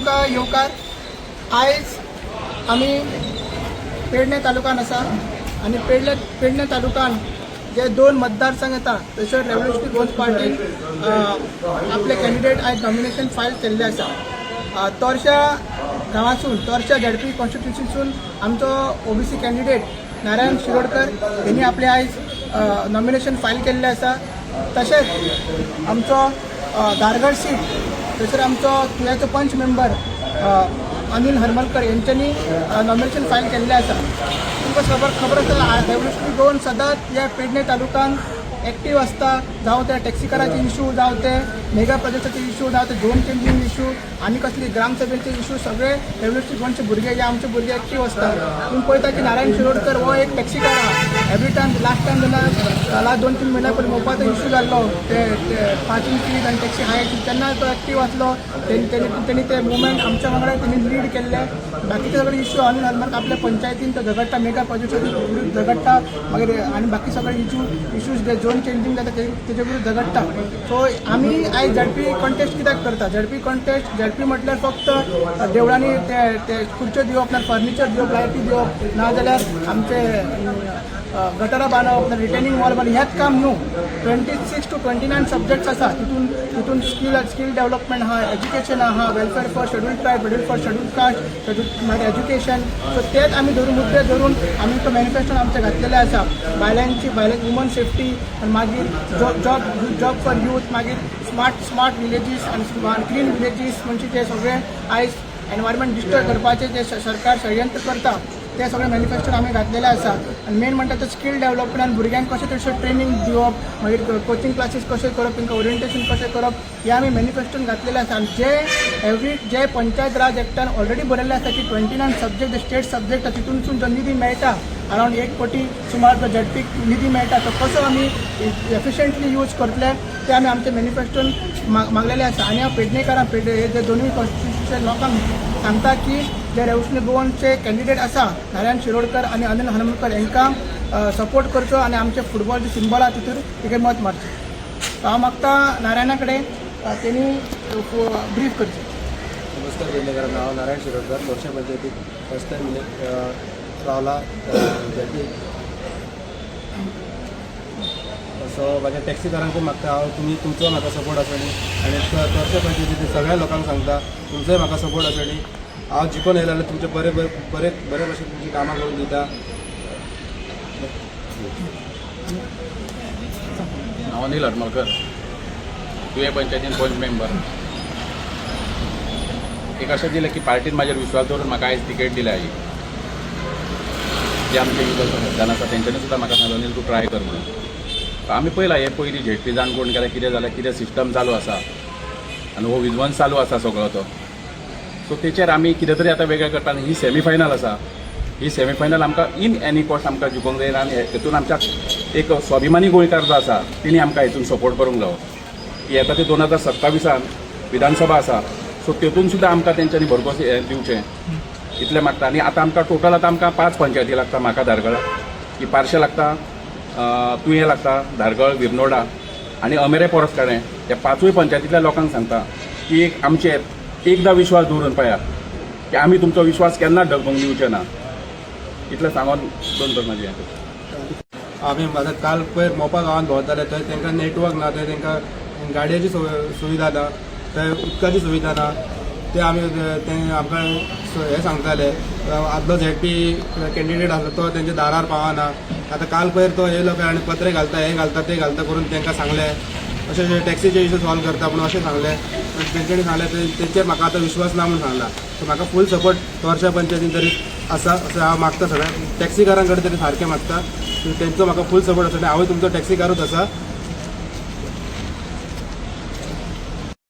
तुमकां येवकार. आयज आमी पेडणे तालुकान आसा आनी पेडणे तालुकान जे 2 मतदारसंघ येता थंयसर रेव्होल्युशनरी गोल्स पार्टीन आपले कॅन्डिडेट आयज नॉमिनेशन फायल केल्ले आसा. तोरशा गांवांसून तोरशा झेडपी कॉन्स्टिट्युन्सीसून आमचो ओबीसी कॅन्डिडेट नारायण शिरोडकर यांनी आपले आयज नॉमिनेशन फायल केल्ले आसा. तशेंच आमचो धारगड सीट थंयसर आमचो तुवेचो पंच मेंबर अनिल हरमलकर यांच्यानी नॉमिनेशन फायल केल्लें आसा. तुमकां खबर आसा रेव्होल्युशनरी गोवन सदांच ह्या पेडणे तालुकान एक्टीव आसता. जावं ते टॅक्सीकाराचे इशू, जावं ते मेगा प्रोजेक्टाचे इशू, जावं ते झोन चेंजिंग इशू आनी कसली ग्रामसभेचे इशू सगळे रेव्होल्युशनरी गोवनचे भुरगे जे आमचे भुरगे एक्टीव आसतात. तुम्ही पळयता की नारायण शिरोडकर हो एक टॅक्सीकार आहा. एवरी टायम लास्ट टायम जेन्ना 2-3 म्हयन्या पयलीं मोपाचो इशू जाल्लो ते पार्किंग फीज आनी टॅक्सी हाय तेन्ना तो एक्टीव आसलो. तेणी ते मुवमेंट आमच्या वांगडा तेणी लीड केल्ले. बाकीचे सगळे इशू अनिल हरमलकर आपल्या पंचायतीन तो झगडटा, मेगा प्रोजेक्टाच्या विरुद्ध झगडटा मागीर आनी बाकी सगळे इशूज जे झोन चेंजिंग जाता तेजे विरुद्ध झगडटा. सो आमी आयज झेडपी कॉन्टेस्ट कित्याक करता? झेडपी म्हटल्यार फक्त देवळांनी ते खुर्च्यो दिवप ना, फर्निचर दिवप, लायटी दिवप नाजाल्यार आमचे गटारां बांदप ना, रिटेनिंग वॉल बांदप हेंच काम न्हू. 26 to 29 सब्जेक्ट्स आसा. तितून स्कील डेव्हलपमेंट आहा, एज्युकेशन आहा, welfare for schedule tribe, schedule for schedule caste, मागीर एज्युकेशन. सो तेच आमी मुद्दे धरून आमी तो मॅनिफेस्टोन आमचे घातलेले आसा. बायलांची वुमन सेफ्टी आनी मागीर जॉब फॉर यूथ, मागीर स्मार्ट विलेजीस आनी क्लीन विलेजीस म्हणजे ते सगळे आयज एनवायरमेंट डिस्ट्रॉय करपाचे जे सरकार षडयंत्र करता ते सगळे मॅनिफेस्टोन आमी घातलेले आसा. आनी मेन म्हणटा ते स्कील डेव्हलपमेंट आनी भुरग्यांक कशें तशें ट्रेनिंग दिवप, मागीर कोचिंग क्लासीस कशें करप, तांकां ओरिएंटेशन कशें करप हे आमी मॅनिफेस्टोन घातलेले आसा. आनी जे पंचायत राज एक्टान ऑलरेडी बरयल्ले आसा की 29 सब्जेक्ट स्टेट सब्जेक्ट तितूनसून जो निधी मेळटा अरावंड 1 कोटी सुमार जो झेडपीक निधी मेळटा तो कसो आमी एफिशियंटली यूज करतले ते आमी आमचे मॅनिफेस्टोन मागलेले आसा. आनी हांव पेडणेकारांक हे जे दोनूय कॉन्स्टिट्युशन लोकांक सांगता की जे रेव्होल्युशनरी गोवनचे कॅन्डिडेट आसा नारायण शिरोडकर आनी अनिल हरमलकर हांकां सपोर्ट करचो आनी आमचे फुटबॉल जे सिंबल आहा तितून तिका मत मारचें. हांव मागता नारायणा कडेन तेणी ब्रीफ करचें. नमस्कार पेडणेकारांनो, हांव नारायण शिरोडकर तोरशा पंचायतीक फर्स्ट टायम रावला. सो म्हाज्या टॅक्सीकारांकूय मागता हांव तुमचो म्हाका सपोर्ट आसनी आनी तोरशा पंचायतीचे सगळ्या लोकांक सांगता तुमचोय म्हाका सपोर्ट आसनी. हांव जिखून येयला जाल्यार तुमचे बरे भशेन तुमची कामां करून दिता. हांव अनिल हरमलकर, तुवें पंचायतीन पंच मेंबर. एक अशें दिलें की पार्टीन म्हाजेर विश्वास दवरून म्हाका आयज तिकेट दिल्या ही. जे आमचे युथ जाण आसा तेंच्यांनी सुद्दां म्हाका सांगलें अनिल तूं ट्राय कर म्हणून. आमी पळयलां हे पयलीं झेडपी जाण कोण केल्यार कितें जाल्यार कितें सिस्टम चालू आसा आनी हो विध्वंस चालू आसा सगळो तो. सो तेचेर आमी कितें तरी आतां वेगळें करता. आनी ही सेमीफायनल आसा. ही सेमीफायनल आमकां इन एनी कॉस्ट आमकां जिखोवंक जाय. आनी हेतून आमच्या एक स्वाभिमानी गोंयकार जो आसा तिणी आमकां हेतून सपोर्ट करूंक जावो की येता ते 2027 विधानसभा आसा. सो तेतून सुद्दां आमकां तेंच्यांनी भरघोस दिवचें इतलें मागता. आनी आतां आमकां टोटल आमकां 5 पंचायती लागता. म्हाका धारगळा की पार्शे लागता, तुयें लागता, धारगळ, विर्नोडा आनी अमेरे पोरसकारें. हे 5य पंचायतींतल्या लोकांक सांगता की आमचे एकदां विश्वास दवरून पळयात की आमी तुमचो विश्वास केन्नाच डगमग दिवचे ना. इतलें सांगून दोन म्हाजें. आमी काल पयर मोपा गांवांत भोंवताले थंय तांकां नेटवर्क ना, थंय तांकां गाडयेची सुविधा ना, थंय उदकाची सुविधा ना. ते आमकां हे सांगताले. आदलो झेडपी कॅन्डिडेट आसलो तो तेंच्या दारार पावना. आतां काल पयर तो येयलो काय आनी पत्रे घालता, हे घालता, ते घालता करून तांकां सांगलें अशें टॅक्सीचे इशू सॉल्व करता म्हणून अशें सांगलें. तेंच्यांनी सांगलें तेचेर म्हाका आतां विश्वास ना म्हणून सांगला. सो म्हाका फूल सपोर्ट तोरशा पंचायतीन तरी आसा अशें हांव मागता. सगळ्या टॅक्सीकारां कडेन तरी सारकें मागता तेंचो म्हाका फूल सपोर्ट आसा. हांवूय तुमचो टॅक्सीकारूच आसा